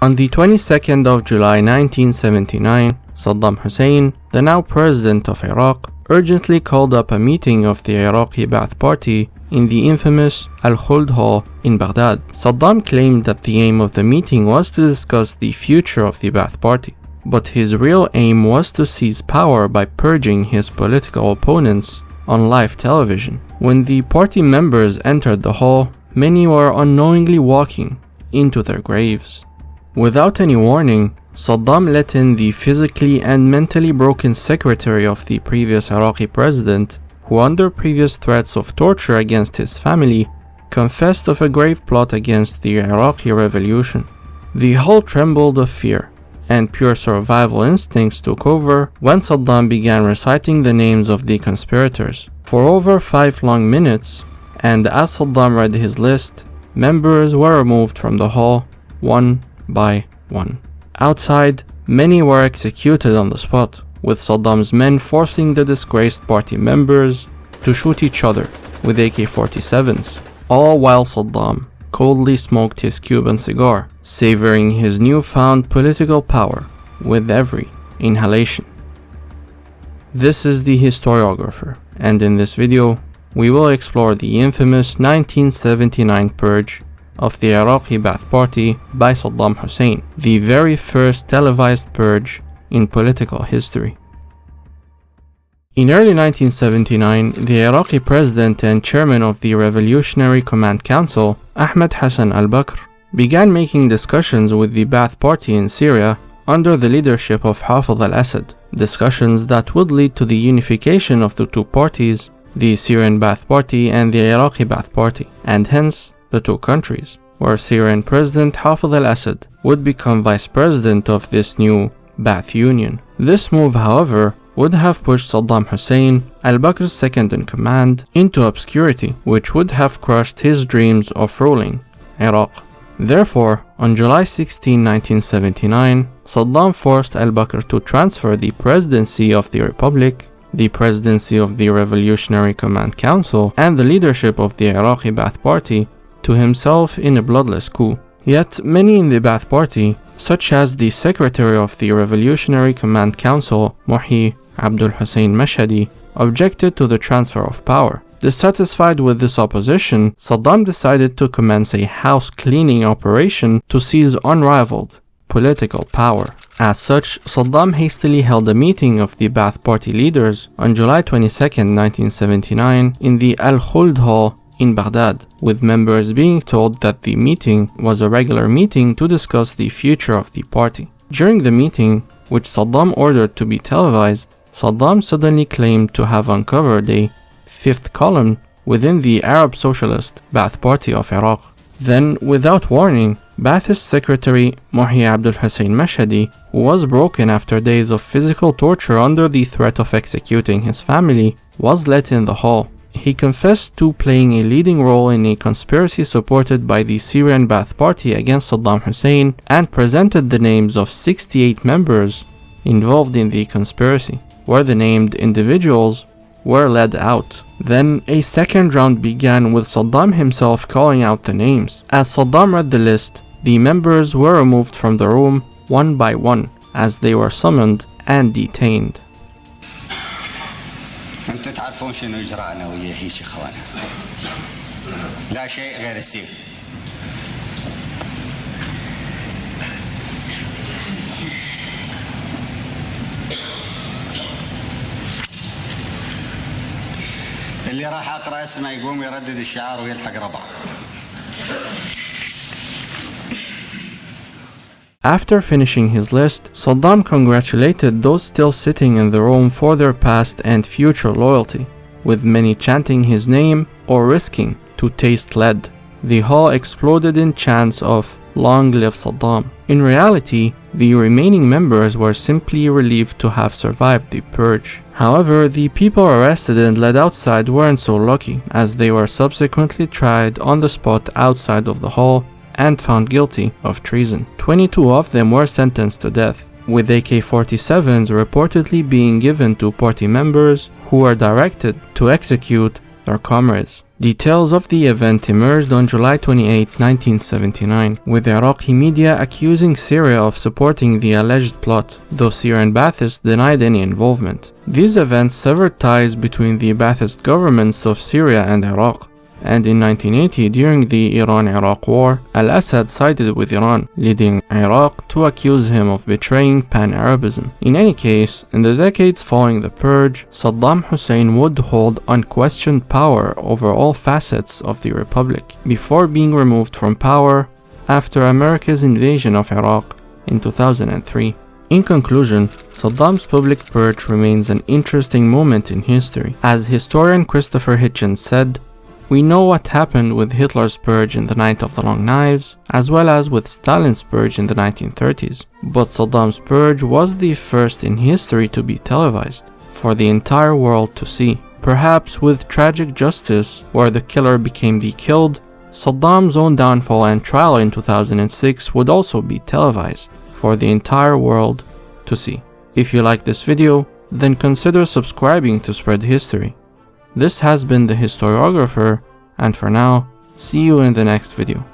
On the 22nd of July 1979, Saddam Hussein, the now president of Iraq, urgently called up a meeting of the Iraqi Ba'ath Party in the infamous Al-Khuld Hall in Baghdad. Saddam claimed that the aim of the meeting was to discuss the future of the Ba'ath Party, but his real aim was to seize power by purging his political opponents on live television. When the party members entered the hall, many were unknowingly walking into their graves. Without any warning, Saddam let in the physically and mentally broken secretary of the previous Iraqi president, who under previous threats of torture against his family, confessed of a grave plot against the Iraqi revolution. The hall trembled of fear, and pure survival instincts took over when Saddam began reciting the names of the conspirators. For over 5 long minutes, and as Saddam read his list, members were removed from the hall, one by one. Outside, many were executed on the spot, with Saddam's men forcing the disgraced party members to shoot each other with AK-47s, all while Saddam coldly smoked his Cuban cigar, savoring his newfound political power with every inhalation. This is the historiographer, and in this video, we will explore the infamous 1979 purge of the Iraqi Ba'ath Party by Saddam Hussein, the very first televised purge in political history. In early 1979, the Iraqi president and chairman of the Revolutionary Command Council, Ahmed Hassan al-Bakr, began making discussions with the Ba'ath Party in Syria under the leadership of Hafez al-Assad, discussions that would lead to the unification of the two parties, the Syrian Ba'ath Party and the Iraqi Ba'ath Party, and hence the two countries, where Syrian President Hafez al-Assad would become vice president of this new Ba'ath Union. This move, however, would have pushed Saddam Hussein, al-Bakr's second-in-command, into obscurity, which would have crushed his dreams of ruling Iraq. Therefore, on July 16, 1979, Saddam forced al-Bakr to transfer the presidency of the Republic, the presidency of the Revolutionary Command Council, and the leadership of the Iraqi Ba'ath Party to himself in a bloodless coup. Yet many in the Ba'ath Party, such as the secretary of the Revolutionary Command Council, Muhi Abdul Hussein Mashhadi, objected to the transfer of power. Dissatisfied with this opposition, Saddam decided to commence a house-cleaning operation to seize unrivaled political power. As such, Saddam hastily held a meeting of the Ba'ath Party leaders on July 22, 1979 in the Al-Khuld Hall in Baghdad, with members being told that the meeting was a regular meeting to discuss the future of the party. During the meeting, which Saddam ordered to be televised, Saddam suddenly claimed to have uncovered a fifth column within the Arab Socialist Ba'ath Party of Iraq. Then, without warning, Ba'athist secretary Muhi Abdul Hussein Mashhadi, who was broken after days of physical torture under the threat of executing his family, was let in the hall. He confessed to playing a leading role in a conspiracy supported by the Syrian Ba'ath Party against Saddam Hussein and presented the names of 68 members involved in the conspiracy, where the named individuals were led out. Then a second round began with Saddam himself calling out the names. As Saddam read the list, the members were removed from the room one by one as they were summoned and detained. انتوا تعرفون شنو اجراءنا ويا هيش اخوانا لا شيء غير السيف اللي راح اقرا اسمه يقوم يردد الشعار ويلحق ربعه. After finishing his list, Saddam congratulated those still sitting in the room for their past and future loyalty, with many chanting his name or risking to taste lead. The hall exploded in chants of "Long live Saddam." In reality, the remaining members were simply relieved to have survived the purge. However, the people arrested and led outside weren't so lucky, as they were subsequently tried on the spot outside of the hall and found guilty of treason. 22 of them were sentenced to death, with AK-47s reportedly being given to party members who were directed to execute their comrades. Details of the event emerged on July 28, 1979, with Iraqi media accusing Syria of supporting the alleged plot, though Syrian Baathists denied any involvement. These events severed ties between the Baathist governments of Syria and Iraq, and in 1980, during the Iran-Iraq War, al-Assad sided with Iran, leading Iraq to accuse him of betraying pan-Arabism. In any case, in the decades following the Purge, Saddam Hussein would hold unquestioned power over all facets of the republic, before being removed from power after America's invasion of Iraq in 2003. In conclusion, Saddam's public purge remains an interesting moment in history. As historian Christopher Hitchens said, "We know what happened with Hitler's purge in the Night of the Long Knives, as well as with Stalin's purge in the 1930s. But Saddam's purge was the first in history to be televised, for the entire world to see. Perhaps with tragic justice, where the killer became the killed, Saddam's own downfall and trial in 2006 would also be televised, for the entire world to see." If you like this video, then consider subscribing to spread history. This has been the Historiographer, and for now, see you in the next video.